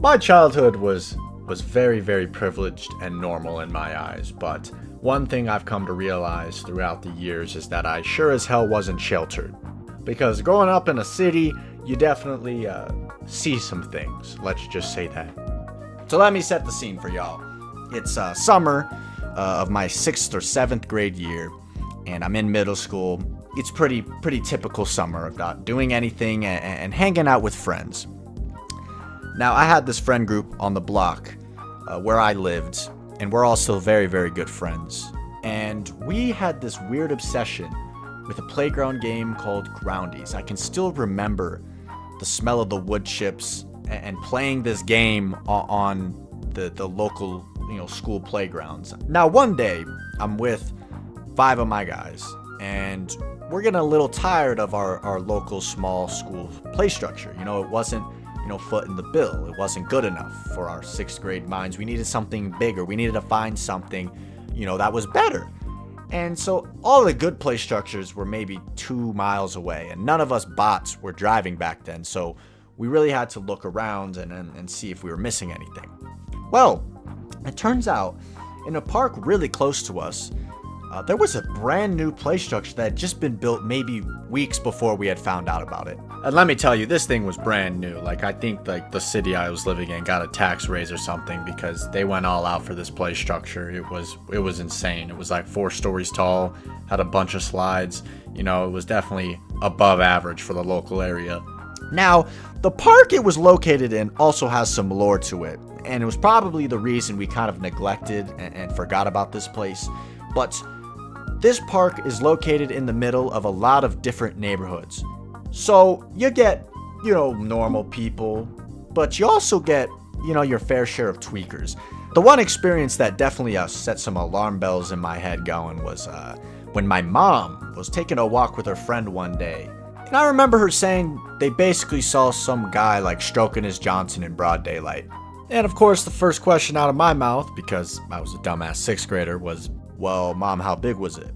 My childhood was very, very privileged and normal in my eyes, but one thing I've come to realize throughout the years is that I sure as hell wasn't sheltered. Because growing up in a city, you definitely see some things, let's just say that. So let me set the scene for y'all. It's summer of my 6th or 7th grade year, and I'm in middle school. It's pretty typical summer of not doing anything and hanging out with friends. Now, I had this friend group on the block where I lived, and we're all still very, very good friends. And we had this weird obsession with a playground game called Groundies. I can still remember the smell of the wood chips and playing this game on the local school playgrounds. Now, one day, I'm with 5 of my guys, and we're getting a little tired of our local small school play structure. It wasn't foot in the bill. It wasn't good enough for our 6th grade minds. We needed something bigger. We needed to find something, that was better. And so all the good play structures were maybe 2 miles away, and none of us bots were driving back then. So we really had to look around and see if we were missing anything. Well, it turns out in a park really close to us, there was a brand new play structure that had just been built maybe weeks before we had found out about it. And let me tell you, this thing was brand new. I think the city I was living in got a tax raise or something because they went all out for this play structure. It was insane. It was 4 stories tall, had a bunch of slides. It was definitely above average for the local area. Now, the park it was located in also has some lore to it, and it was probably the reason we kind of neglected and forgot about this place. But this park is located in the middle of a lot of different neighborhoods. So you get, normal people, but you also get, your fair share of tweakers. The one experience that definitely set some alarm bells in my head going was when my mom was taking a walk with her friend one day. And I remember her saying they basically saw some guy stroking his Johnson in broad daylight. And of course, the first question out of my mouth, because I was a dumbass 6th grader, was, well, Mom, how big was it?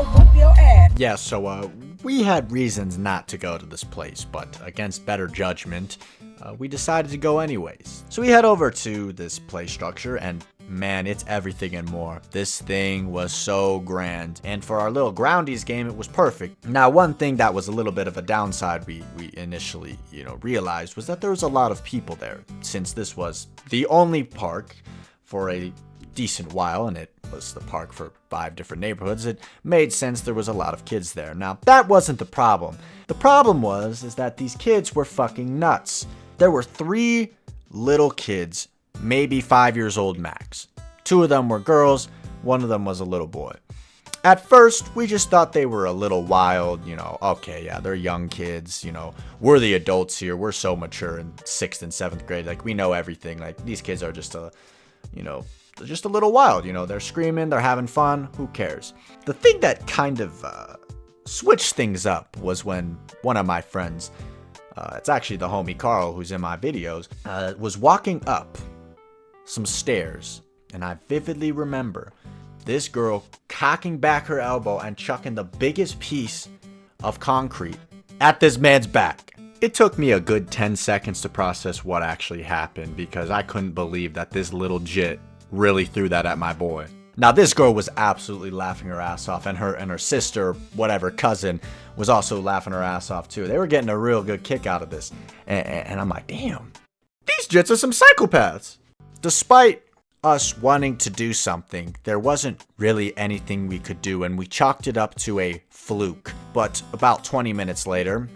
Whoop your ass. Yeah, so we had reasons not to go to this place, but against better judgment, we decided to go anyways. So we head over to this play structure, and man, it's everything and more. This thing was so grand, and for our little Groundies game, it was perfect. Now, one thing that was a little bit of a downside we initially, realized was that there was a lot of people there, since this was the only park for a decent while, and it was the park for 5 different neighborhoods. It made sense there was a lot of kids there. Now, that wasn't the problem. The problem is that these kids were fucking nuts. There were 3 little kids, maybe 5 years old max. 2 of them were girls, 1 of them was a little boy. At first, we just thought they were a little wild, okay, yeah, they're young kids, we're the adults here, we're so mature in 6th and 7th grade, we know everything, these kids are just just a little wild, they're screaming, they're having fun, who cares? The thing that kind of switched things up was when one of my friends, it's actually the homie Carl who's in my videos, was walking up some stairs, and I vividly remember this girl cocking back her elbow and chucking the biggest piece of concrete at this man's back. It took me a good 10 seconds to process what actually happened because I couldn't believe that this little jit really threw that at my boy. Now, this girl was absolutely laughing her ass off, and her sister, whatever, cousin, was also laughing her ass off too. They were getting a real good kick out of this. And I'm like, damn, these jits are some psychopaths. Despite us wanting to do something, there wasn't really anything we could do, and we chalked it up to a fluke. But about 20 minutes later,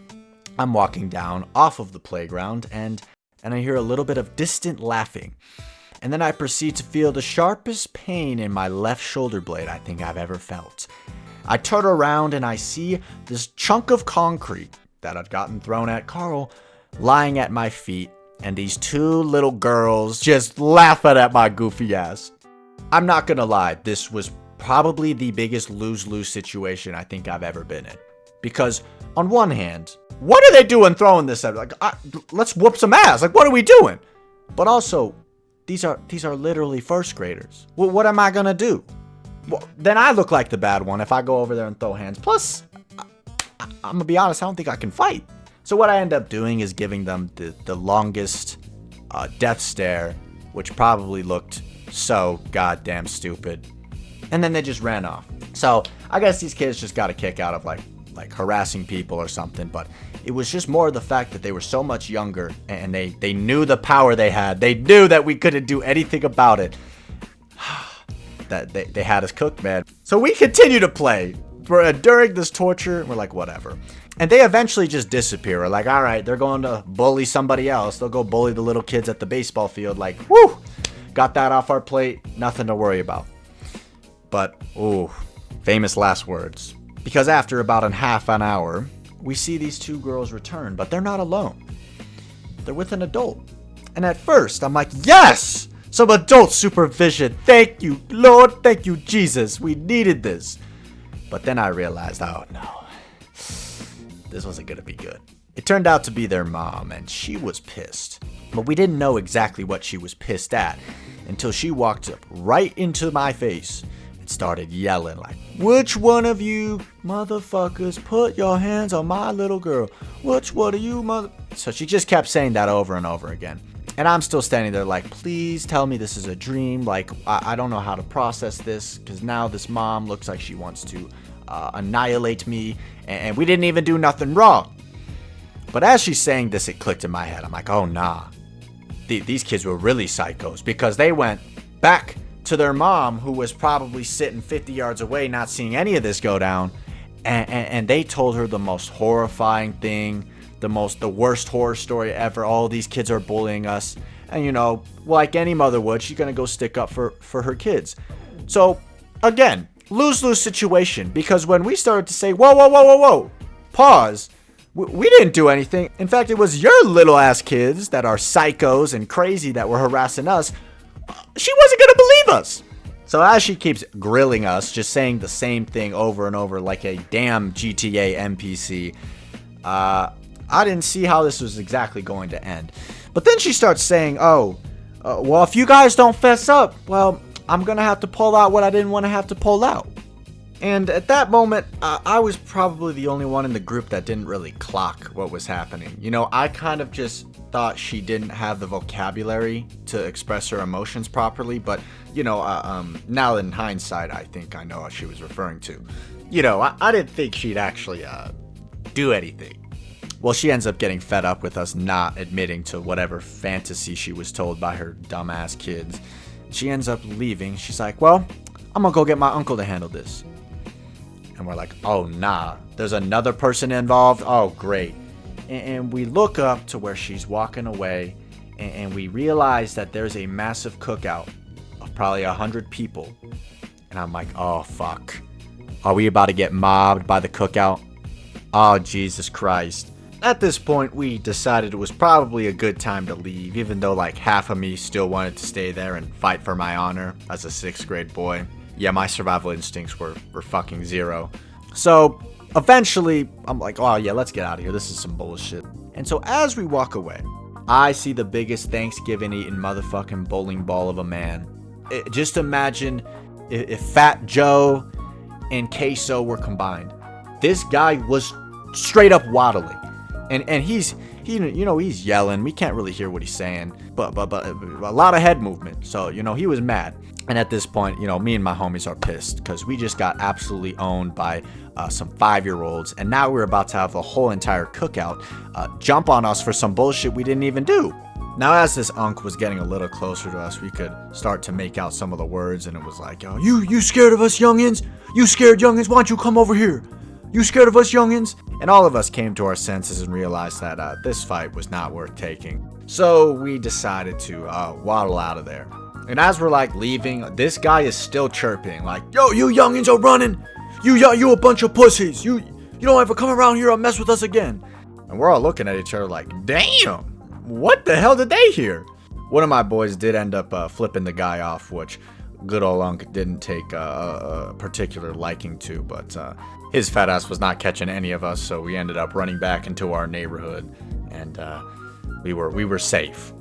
I'm walking down off of the playground, and I hear a little bit of distant laughing. And then I proceed to feel the sharpest pain in my left shoulder blade I think I've ever felt. I turn around and I see this chunk of concrete that had gotten thrown at Carl lying at my feet, and these 2 little girls just laughing at my goofy ass. I'm not gonna lie, this was probably the biggest lose-lose situation I think I've ever been in. Because on one hand, what are they doing throwing this at? Let's whoop some ass. What are we doing? But also, these are literally 1st graders. Well, what am I gonna do? Well, then I look like the bad one if I go over there and throw hands. Plus, I'm gonna be honest, I don't think I can fight. So what I end up doing is giving them the longest death stare, which probably looked so goddamn stupid. And then they just ran off. So I guess these kids just got a kick out of like harassing people or something, but it was just more the fact that they were so much younger and they knew the power they had. They knew that we couldn't do anything about it. That they had us cooked, man. So we continue to play during this torture. We're like, whatever. And they eventually just disappear. We're like, all right, they're going to bully somebody else. They'll go bully the little kids at the baseball field. Like, whoo, got that off our plate. Nothing to worry about. But, ooh, famous last words. Because after about a half an hour, we see these two girls return, but they're not alone. They're with an adult. And at first, I'm like, yes! Some adult supervision. Thank you, Lord. Thank you, Jesus. We needed this. But then I realized, oh no. This wasn't going to be good. It turned out to be their mom, and she was pissed. But we didn't know exactly what she was pissed at until she walked up right into my face and started yelling like, which one of you motherfuckers put your hands on my little girl? Which one of you mother... So she just kept saying that over and over again. And I'm still standing there like, please tell me this is a dream. Like, I don't know how to process this because now this mom looks like she wants to annihilate me. And we didn't even do nothing wrong. But as she's saying this, it clicked in my head. I'm like, oh, nah. These kids were really psychos because they went back to their mom, who was probably sitting 50 yards away, not seeing any of this go down. And they told her the most horrifying thing. The worst horror story ever. All these kids are bullying us. And, you know, like any mother would, she's going to go stick up for her kids. So, again, lose-lose situation. Because when we started to say, whoa, pause, we didn't do anything. In fact, it was your little-ass kids that are psychos and crazy that were harassing us. She wasn't going to believe us. So as she keeps grilling us, just saying the same thing over and over like a damn GTA NPC, I didn't see how this was exactly going to end. But then she starts saying, well, if you guys don't fess up, well, I'm going to have to pull out what I didn't want to have to pull out. And at that moment, I was probably the only one in the group that didn't really clock what was happening. You know, I kind of just thought she didn't have the vocabulary to express her emotions properly. But, you know, now in hindsight, I think I know what she was referring to. You know, I didn't think she'd actually do anything. Well, she ends up getting fed up with us not admitting to whatever fantasy she was told by her dumbass kids. She ends up leaving. She's like, well, I'm gonna go get my uncle to handle this. And we're like, oh, nah. There's another person involved? Oh, great. And we look up to where she's walking away, and we realize that there's a massive cookout of probably 100 people. And I'm like, oh, fuck. Are we about to get mobbed by the cookout? Oh, Jesus Christ. At this point, we decided it was probably a good time to leave, even though like half of me still wanted to stay there and fight for my honor as a 6th grade boy. Yeah, my survival instincts were fucking zero. So eventually, I'm like, oh yeah, let's get out of here. This is some bullshit. And so as we walk away, I see the biggest Thanksgiving eating motherfucking bowling ball of a man. Just imagine if Fat Joe and Queso were combined. This guy was straight up waddling. And he's yelling. We can't really hear what he's saying, but a lot of head movement. So, you know, he was mad. And at this point, you know, me and my homies are pissed because we just got absolutely owned by some 5-year-olds. And now we're about to have the whole entire cookout jump on us for some bullshit we didn't even do. Now, as this unk was getting a little closer to us, we could start to make out some of the words. And it was like, yo, you scared of us youngins? You scared youngins? Why don't you come over here? You scared of us youngins? And all of us came to our senses and realized that this fight was not worth taking. So we decided to waddle out of there. And as we're like leaving, this guy is still chirping like, yo, you youngins are running. You a bunch of pussies. You don't ever come around here or mess with us again. And we're all looking at each other like, damn, what the hell did they hear? One of my boys did end up flipping the guy off, which good old Unk didn't take a particular liking to, but his fat ass was not catching any of us, so we ended up running back into our neighborhood, and we were safe.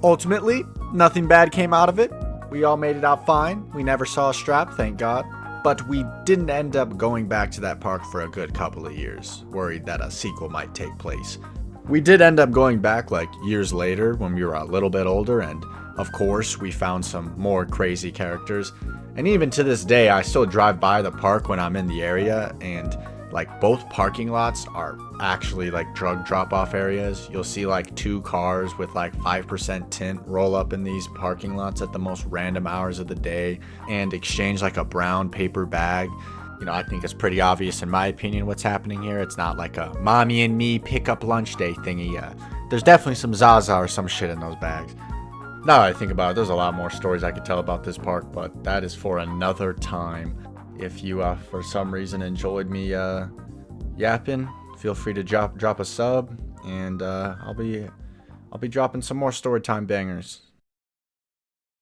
Ultimately, nothing bad came out of it. We all made it out fine. We never saw a strap, thank God. But we didn't end up going back to that park for a good couple of years, worried that a sequel might take place. We did end up going back like years later when we were a little bit older, and of course we found some more crazy characters. And even to this day, I still drive by the park when I'm in the area, and like both parking lots are actually like drug drop-off areas. You'll see like 2 cars with like 5% tint roll up in these parking lots at the most random hours of the day and exchange like a brown paper bag. You know, I think it's pretty obvious in my opinion what's happening here. It's not like a mommy and me pick up lunch day thingy. There's definitely some Zaza or some shit in those bags. Now that I think about it, there's a lot more stories I could tell about this park, but that is for another time. If you, for some reason, enjoyed me yapping, feel free to drop a sub, and I'll be dropping some more story time bangers.